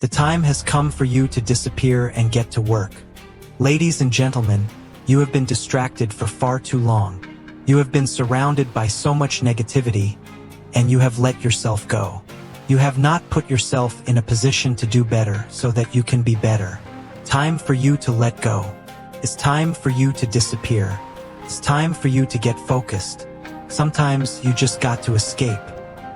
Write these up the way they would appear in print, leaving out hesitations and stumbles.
The time has come for you to disappear and get to work. Ladies and gentlemen, you have been distracted for far too long. You have been surrounded by so much negativity, and you have let yourself go. You have not put yourself in a position to do better so that you can be better. Time for you to let go. It's time for you to disappear. It's time for you to get focused. Sometimes you just got to escape.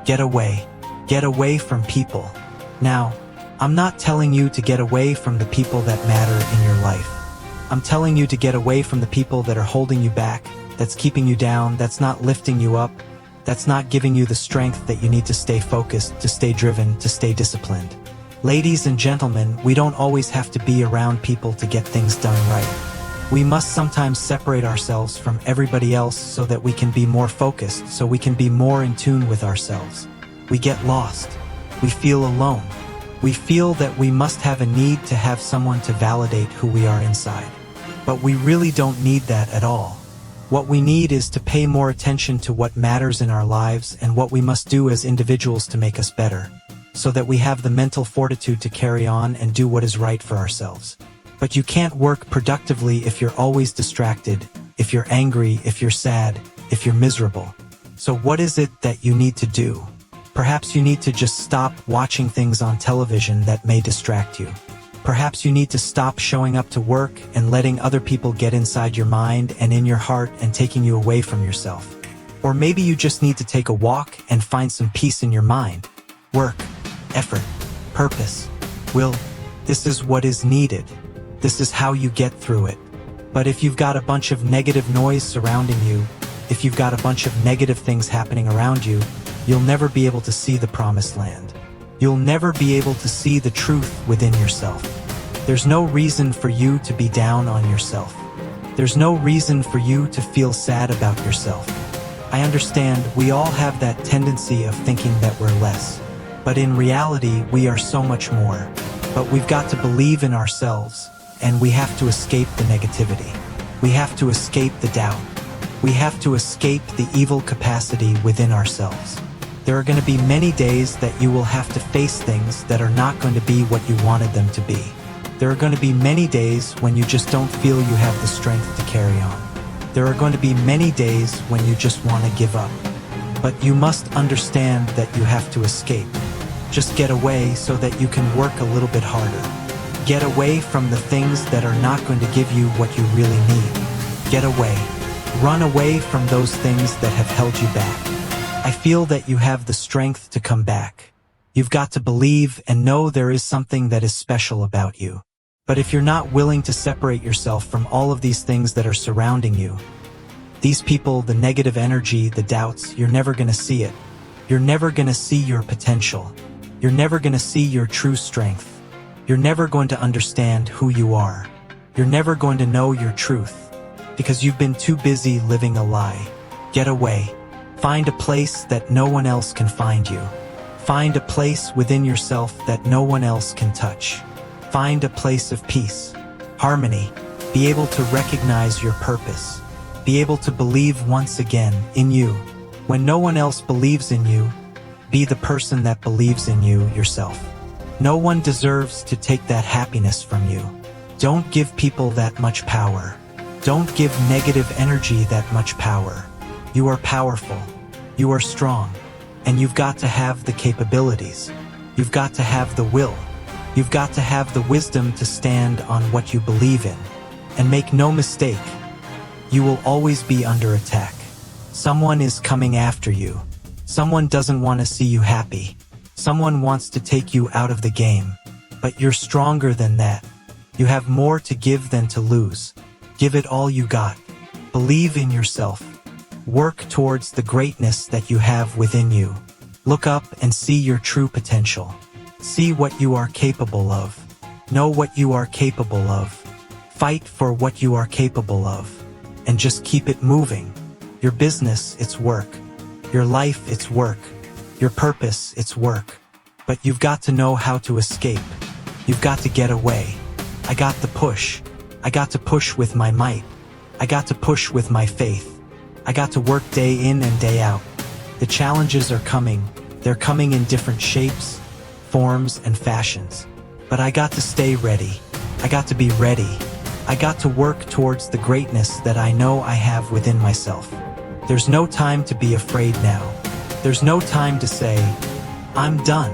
Get away. Get away from people. Now, I'm not telling you to get away from the people that matter in your life. I'm telling you to get away from the people that are holding you back, that's keeping you down, that's not lifting you up, that's not giving you the strength that you need to stay focused, to stay driven, to stay disciplined. Ladies and gentlemen, we don't always have to be around people to get things done right. We must sometimes separate ourselves from everybody else so that we can be more focused, so we can be more in tune with ourselves. We get lost. We feel alone. We feel that we must have a need to have someone to validate who we are inside. But we really don't need that at all. What we need is to pay more attention to what matters in our lives and what we must do as individuals to make us better, so that we have the mental fortitude to carry on and do what is right for ourselves. But you can't work productively if you're always distracted, if you're angry, if you're sad, if you're miserable. So what is it that you need to do? Perhaps you need to just stop watching things on television that may distract you. Perhaps you need to stop showing up to work and letting other people get inside your mind and in your heart and taking you away from yourself. Or maybe you just need to take a walk and find some peace in your mind. Work, effort, purpose, will. This is what is needed. This is how you get through it. But if you've got a bunch of negative noise surrounding you, if you've got a bunch of negative things happening around you, you'll never be able to see the promised land. You'll never be able to see the truth within yourself. There's no reason for you to be down on yourself. There's no reason for you to feel sad about yourself. I understand we all have that tendency of thinking that we're less. But in reality, we are so much more. But we've got to believe in ourselves, and we have to escape the negativity. We have to escape the doubt. We have to escape the evil capacity within ourselves. There are going to be many days that you will have to face things that are not going to be what you wanted them to be. There are going to be many days when you just don't feel you have the strength to carry on. There are going to be many days when you just want to give up. But you must understand that you have to escape. Just get away so that you can work a little bit harder. Get away from the things that are not going to give you what you really need. Get away. Run away from those things that have held you back. I feel that you have the strength to come back. You've got to believe and know there is something that is special about you. But if you're not willing to separate yourself from all of these things that are surrounding you, these people, the negative energy, the doubts, you're never going to see it. You're never going to see your potential. You're never going to see your true strength. You're never going to understand who you are. You're never going to know your truth, because you've been too busy living a lie. Get away. Find a place that no one else can find you. Find a place within yourself that no one else can touch. Find a place of peace, harmony. Be able to recognize your purpose. Be able to believe once again in you. When no one else believes in you, be the person that believes in you yourself. No one deserves to take that happiness from you. Don't give people that much power. Don't give negative energy that much power. You are powerful. You are strong. And you've got to have the capabilities. You've got to have the will. You've got to have the wisdom to stand on what you believe in. And make no mistake, you will always be under attack. Someone is coming after you. Someone doesn't want to see you happy. Someone wants to take you out of the game. But you're stronger than that. You have more to give than to lose. Give it all you got. Believe in yourself. Work towards the greatness that you have within you. Look up and see your true potential. See what you are capable of. Know what you are capable of. Fight for what you are capable of. And just keep it moving. Your business, it's work. Your life, it's work. Your purpose, it's work. But you've got to know how to escape. You've got to get away. I got the push. I got to push with my might. I got to push with my faith. I got to work day in and day out. The challenges are coming. They're coming in different shapes, forms, and fashions. But I got to stay ready. I got to be ready. I got to work towards the greatness that I know I have within myself. There's no time to be afraid now. There's no time to say, I'm done.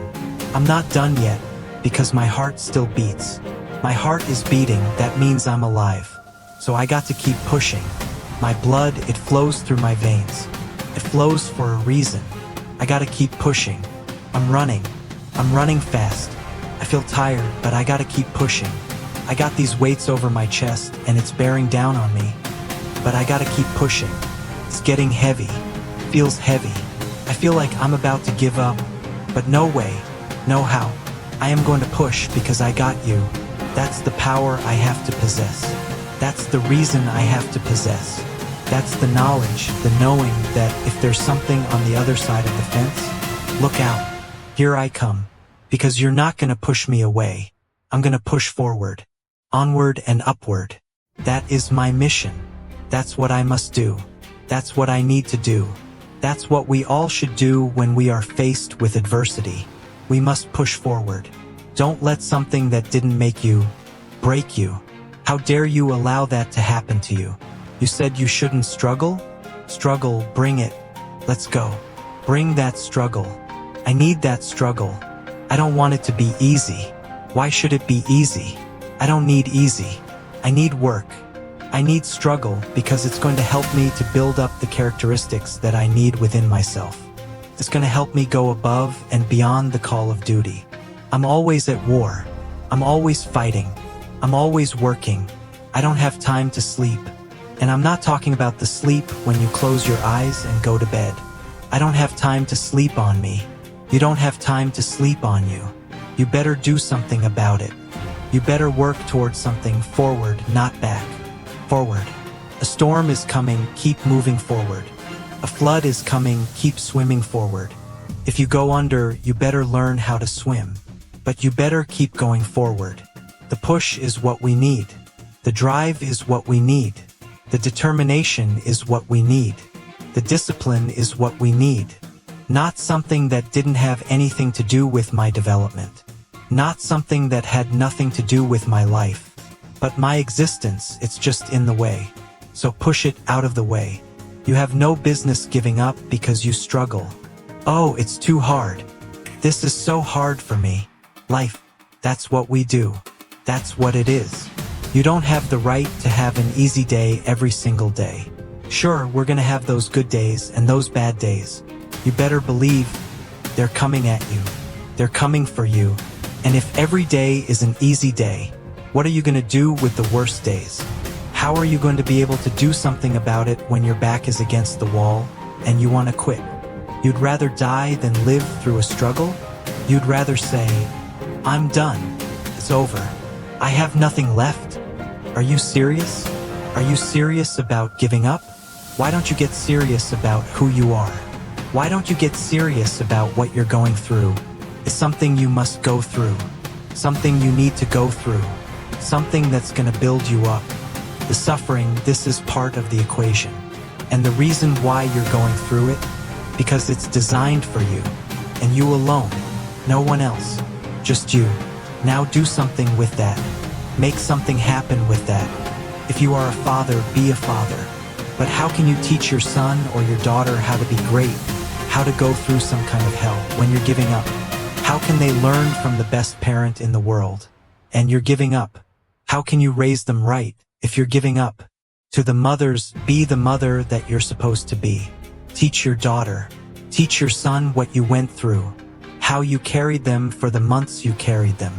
I'm not done yet, because my heart still beats. My heart is beating, that means I'm alive. So I got to keep pushing. My blood, it flows through my veins. It flows for a reason. I gotta keep pushing. I'm running fast. I feel tired, but I gotta keep pushing. I got these weights over my chest, and it's bearing down on me. But I gotta keep pushing. It's getting heavy. Feels heavy. I feel like I'm about to give up. But no way. No how. I am going to push because I got you. That's the power I have to possess. That's the reason I have to possess. That's the knowledge, the knowing that if there's something on the other side of the fence, look out. Here I come. Because you're not gonna push me away. I'm gonna push forward. Onward and upward. That is my mission. That's what I must do. That's what I need to do. That's what we all should do when we are faced with adversity. We must push forward. Don't let something that didn't make you break you. How dare you allow that to happen to you? You said you shouldn't struggle? Struggle, bring it. Let's go. Bring that struggle. I need that struggle. I don't want it to be easy. Why should it be easy? I don't need easy. I need work. I need struggle because it's going to help me to build up the characteristics that I need within myself. It's going to help me go above and beyond the call of duty. I'm always at war. I'm always fighting. I'm always working. I don't have time to sleep. And I'm not talking about the sleep when you close your eyes and go to bed. I don't have time to sleep on me. You don't have time to sleep on you. You better do something about it. You better work towards something forward, not back. Forward. A storm is coming, keep moving forward. A flood is coming, keep swimming forward. If you go under, you better learn how to swim. But you better keep going forward. The push is what we need. The drive is what we need. The determination is what we need. The discipline is what we need. Not something that didn't have anything to do with my development. Not something that had nothing to do with my life. But my existence, it's just in the way. So push it out of the way. You have no business giving up because you struggle. Oh, it's too hard. This is so hard for me. Life, that's what we do. That's what it is. You don't have the right to have an easy day every single day. Sure, we're gonna have those good days and those bad days. You better believe they're coming at you. They're coming for you. And if every day is an easy day, what are you gonna do with the worst days? How are you going to be able to do something about it when your back is against the wall and you wanna quit? You'd rather die than live through a struggle? You'd rather say, I'm done. It's over. I have nothing left. Are you serious? Are you serious about giving up? Why don't you get serious about who you are? Why don't you get serious about what you're going through? It's something you must go through. Something you need to go through. Something that's gonna build you up. The suffering, this is part of the equation. And the reason why you're going through it, because it's designed for you. And you alone. No one else. Just you. Now do something with that. Make something happen with that. If you are a father, be a father. But how can you teach your son or your daughter how to be great? How to go through some kind of hell when you're giving up? How can they learn from the best parent in the world? And you're giving up. How can you raise them right if you're giving up? To the mothers, be the mother that you're supposed to be. Teach your daughter. Teach your son what you went through. How you carried them for the months you carried them.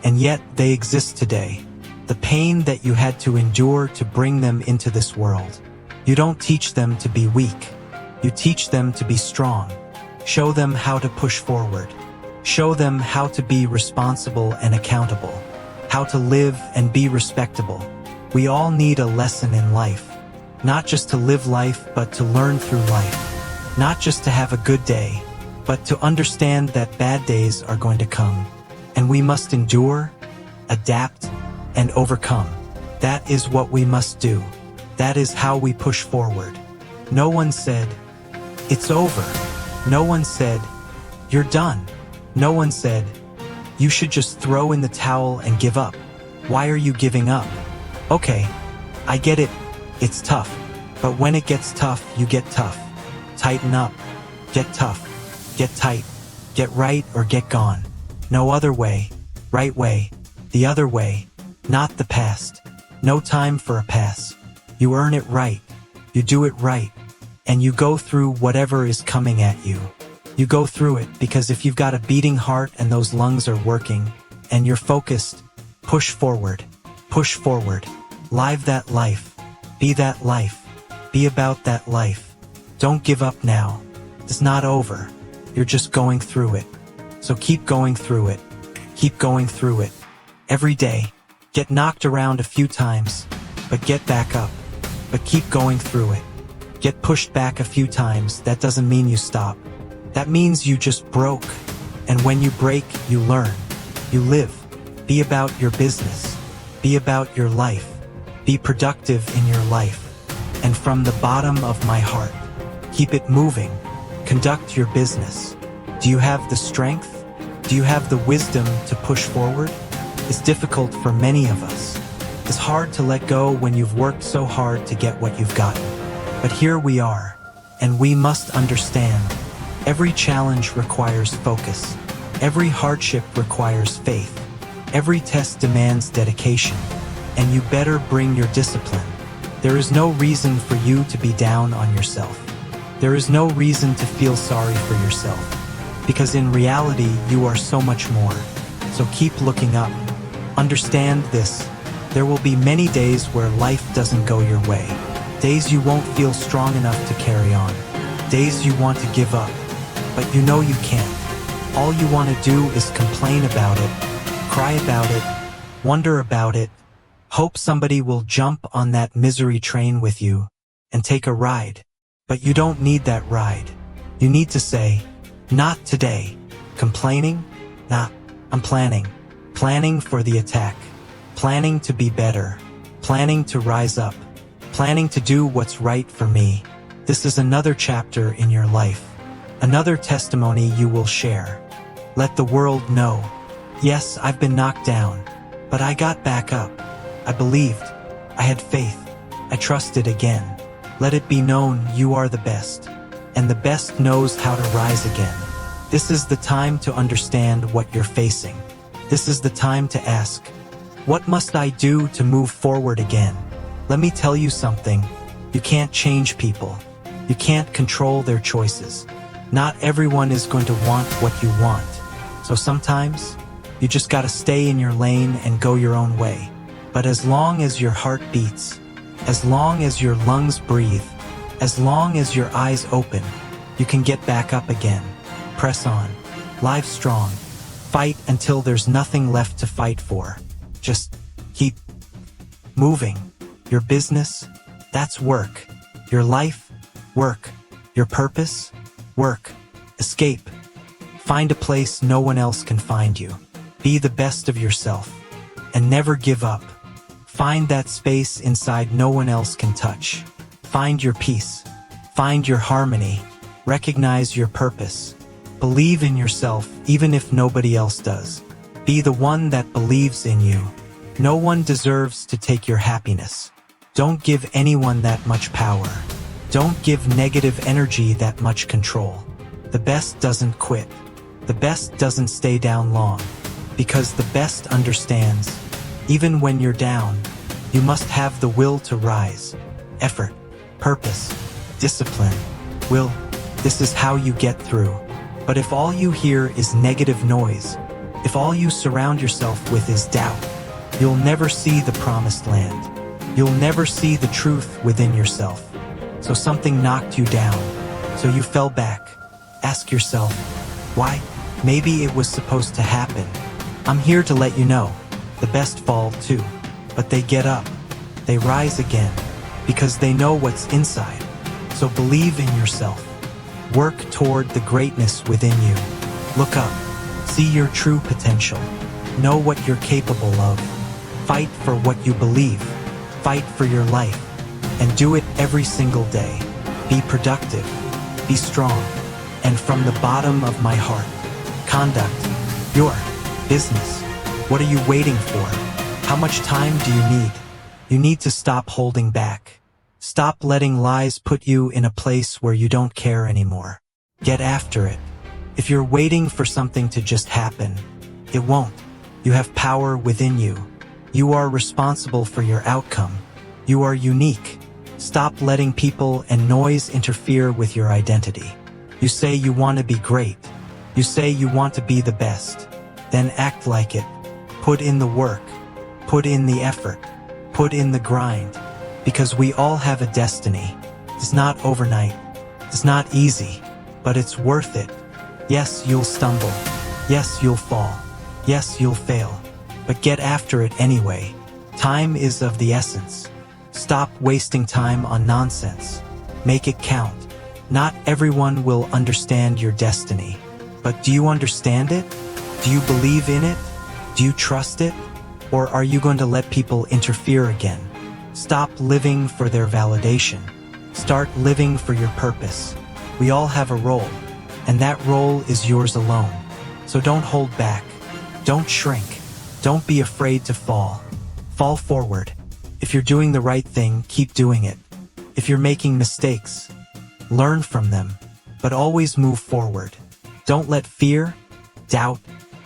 And yet they exist today. The pain that you had to endure to bring them into this world. You don't teach them to be weak. You teach them to be strong. Show them how to push forward. Show them how to be responsible and accountable. How to live and be respectable. We all need a lesson in life. Not just to live life, but to learn through life. Not just to have a good day, but to understand that bad days are going to come. And we must endure, adapt, and overcome. That is what we must do. That is how we push forward. No one said, it's over. No one said, you're done. No one said, You should just throw in the towel and give up. Why are you giving up? Okay, I get it. It's tough. But when it gets tough, you get tough. Tighten up. Get tough. Get tight. Get right or get gone. No other way. Right way. The other way. Not the past. No time for a pass. You earn it right. You do it right. And you go through whatever is coming at you. You go through it because if you've got a beating heart and those lungs are working, and you're focused, push forward. Push forward. Live that life. Be that life. Be about that life. Don't give up now. It's not over. You're just going through it. So keep going through it. Keep going through it. Every day. Get knocked around a few times, but get back up. But keep going through it. Get pushed back a few times. That doesn't mean you stop. That means you just broke. And when you break, you learn. You live. Be about your business. Be about your life. Be productive in your life. And from the bottom of my heart, keep it moving. Conduct your business. Do you have the strength? Do you have the wisdom to push forward? It's difficult for many of us. It's hard to let go when you've worked so hard to get what you've gotten. But here we are, and we must understand. Every challenge requires focus. Every hardship requires faith. Every test demands dedication. And you better bring your discipline. There is no reason for you to be down on yourself. There is no reason to feel sorry for yourself. Because in reality, you are so much more. So keep looking up. Understand this. There will be many days where life doesn't go your way. Days you won't feel strong enough to carry on. Days you want to give up. But you know you can't. All you want to do is complain about it, cry about it, wonder about it, hope somebody will jump on that misery train with you and take a ride. But you don't need that ride. You need to say, not today. Complaining? Nah, I'm planning. Planning for the attack. Planning to be better. Planning to rise up. Planning to do what's right for me. This is another chapter in your life. Another testimony you will share. Let the world know. Yes, I've been knocked down, but I got back up. I believed. I had faith. I trusted again. Let it be known you are the best. And the best knows how to rise again. This is the time to understand what you're facing. This is the time to ask, what must I do to move forward again? Let me tell you something. You can't change people. You can't control their choices. Not everyone is going to want what you want. So sometimes, you just gotta stay in your lane and go your own way. But as long as your heart beats, as long as your lungs breathe, as long as your eyes open, you can get back up again. Press on. Live strong. Fight until there's nothing left to fight for. Just keep moving. Your business, that's work. Your life, work. Your purpose, work. Escape. Find a place no one else can find you. Be the best of yourself. And never give up. Find that space inside no one else can touch. Find your peace. Find your harmony. Recognize your purpose. Believe in yourself even if nobody else does. Be the one that believes in you. No one deserves to take your happiness. Don't give anyone that much power. Don't give negative energy that much control. The best doesn't quit. The best doesn't stay down long. Because the best understands, even when you're down, you must have the will to rise. Effort, purpose, discipline, will. This is how you get through. But if all you hear is negative noise, if all you surround yourself with is doubt, you'll never see the promised land. You'll never see the truth within yourself. So something knocked you down. So you fell back. Ask yourself, why? Maybe it was supposed to happen. I'm here to let you know, the best fall too. But they get up. They rise again. Because they know what's inside. So believe in yourself. Work toward the greatness within you. Look up. See your true potential. Know what you're capable of. Fight for what you believe. Fight for your life. And do it every single day. Be productive. Be strong. And from the bottom of my heart, conduct your business? What are you waiting for? How much time do you need? You need to stop holding back. Stop letting lies put you in a place where you don't care anymore. Get after it. If you're waiting for something to just happen, it won't. You have power within you. You are responsible for your outcome. You are unique. Stop letting people and noise interfere with your identity. You say you want to be great. You say you want to be the best. Then act like it. Put in the work. Put in the effort. Put in the grind. Because we all have a destiny. It's not overnight. It's not easy. But it's worth it. Yes, you'll stumble. Yes, you'll fall. Yes, you'll fail. But get after it anyway. Time is of the essence. Stop wasting time on nonsense. Make it count. Not everyone will understand your destiny. But do you understand it? Do you believe in it? Do you trust it? Or are you going to let people interfere again? Stop living for their validation. Start living for your purpose. We all have a role, and that role is yours alone. So don't hold back. Don't shrink. Don't be afraid to fall. Fall forward. If you're doing the right thing, keep doing it. If you're making mistakes, learn from them, but always move forward. Don't let fear, doubt,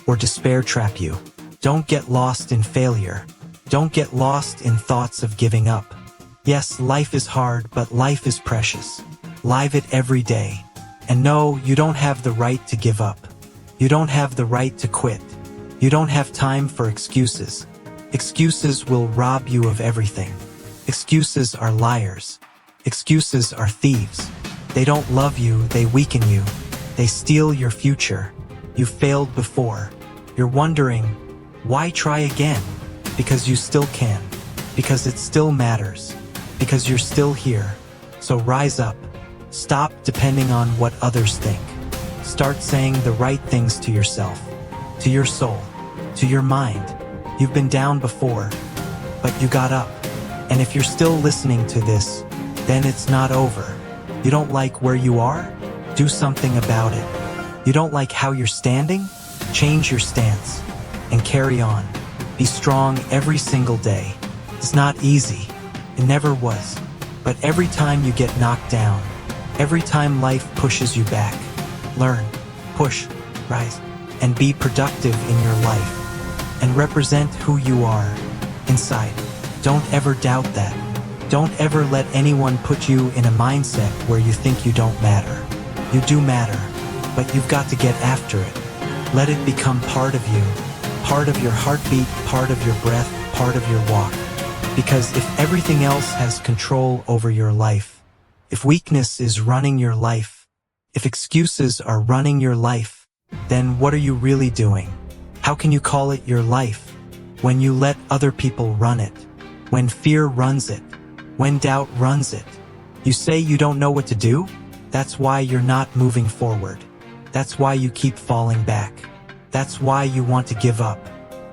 or despair trap you. Don't get lost in failure. Don't get lost in thoughts of giving up. Yes, life is hard, but life is precious. Live it every day. And no, you don't have the right to give up. You don't have the right to quit. You don't have time for excuses. Excuses will rob you of everything. Excuses are liars. Excuses are thieves. They don't love you, they weaken you. They steal your future. You failed before. You're wondering, why try again? Because you still can. Because it still matters. Because you're still here. So rise up. Stop depending on what others think. Start saying the right things to yourself, to your soul, to your mind. You've been down before, but you got up. And if you're still listening to this, then it's not over. You don't like where you are? Do something about it. You don't like how you're standing? Change your stance and carry on. Be strong every single day. It's not easy. It never was. But every time you get knocked down, every time life pushes you back, learn, push, rise, and be productive in your life. And represent who you are inside. Don't ever doubt that. Don't ever let anyone put you in a mindset where you think you don't matter. You do matter, but you've got to get after it. Let it become part of you, part of your heartbeat, part of your breath, part of your walk. Because if everything else has control over your life, if weakness is running your life, if excuses are running your life, then what are you really doing? How can you call it your life when you let other people run it? When fear runs it? When doubt runs it? You say you don't know what to do? That's why you're not moving forward. That's why you keep falling back. That's why you want to give up.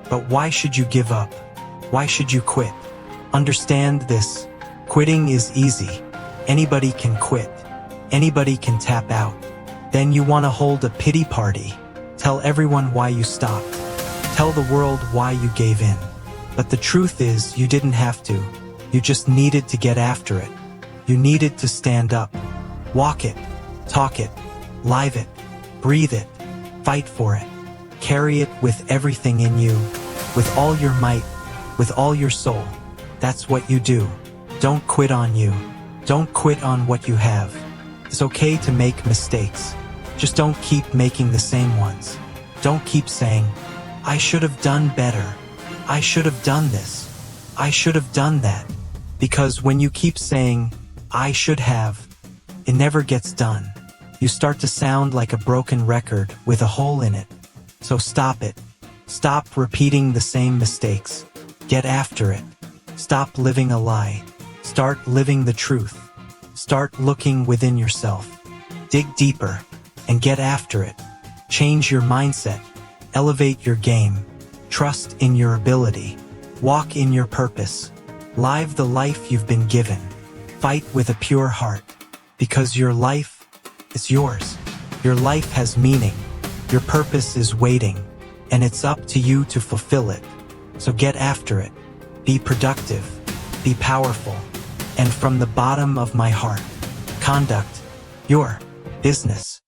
But why should you give up? Why should you quit? Understand this. Quitting is easy. Anybody can quit. Anybody can tap out. Then you want to hold a pity party. Tell everyone why you stopped. Tell the world why you gave in. But the truth is, you didn't have to. You just needed to get after it. You needed to stand up. Walk it. Talk it. Live it. Breathe it. Fight for it. Carry it with everything in you. With all your might. With all your soul. That's what you do. Don't quit on you. Don't quit on what you have. It's okay to make mistakes. Just don't keep making the same ones. Don't keep saying, I should have done better. I should have done this. I should have done that. Because when you keep saying, I should have, it never gets done. You start to sound like a broken record with a hole in it. So stop it. Stop repeating the same mistakes. Get after it. Stop living a lie. Start living the truth. Start looking within yourself. Dig deeper and get after it. Change your mindset. Elevate your game. Trust in your ability. Walk in your purpose. Live the life you've been given. Fight with a pure heart. Because your life is yours. Your life has meaning. Your purpose is waiting. and it's up to you to fulfill it. So get after it. Be productive. Be powerful. And from the bottom of my heart, conduct your business.